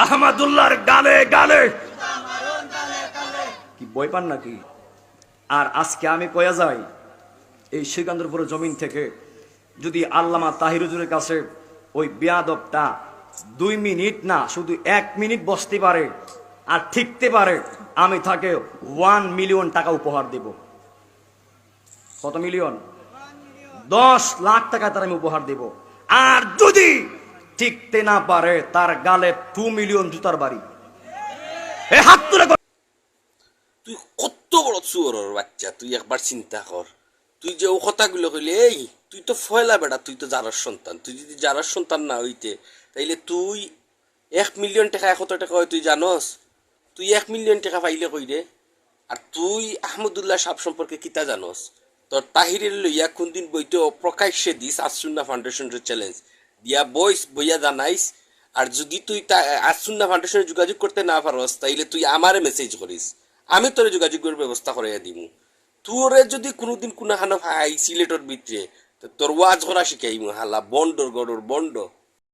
আহমদুল্লাহর গালে গালে কি বই পান নাকি? আর আজকে আমি কয়া যাই এই সিকান্দরপুর জমিন থেকে যদি আল্লামা তাহির হুজুরের কাছে ওই বেয়াদবটা 2 মিনিট না শুধু 1 মিনিট বসতে পারে আর ঠিকতে পারে, আমি তাকে 1 মিলিয়ন টাকা উপহার দেব। কত মিলিয়ন? 10 লাখ টাকা তার আমি উপহার দেব। আর যদি ঠিকতে না পারে তার গালে 2 মিলিয়ন জুতার বাড়ি। এ হাত তুলে তুই কত বড় চুয়োর বাচ্চা, তুই একবার চিন্তা কর। তুই যে ও কথাগুলো কইলে, এই তুই তো ফয়লা বেটা, তুই তো যারার সন্তান। তুই যদি যারার সন্তান না হইতে তাইলে তুই 1 মিলিয়ন টাকা 100 টাকা হয় তুই জানস? তুই 1 মিলিয়ন টাকা পাইলে কই রে? আর তুই আহমদুল্লাহ সাহেব সম্পর্কে কিতা জানস? তোর তাহিরের লইয়া কোনদিন বইতে প্রকাশ্যে দিস আসুন্না ফাউন্ডেশনের চ্যালেঞ্জ দিয়া বইয়া জানাইস। আর যদি তুই আসুন্না ফাউন্ডেশনে যোগাযোগ করতে না পারস তাইলে তুই আমারে মেসেজ করিস, আমি তোরে যোগাযোগের ব্যবস্থা করাইয়া দিমু। তোরে যদি কোনোদিন কোনখানে ভাই সিলেটর ভিতরে তোর ওয়াজ করা শিখাইমু, হালা বন্ডর গড়র বন্ড।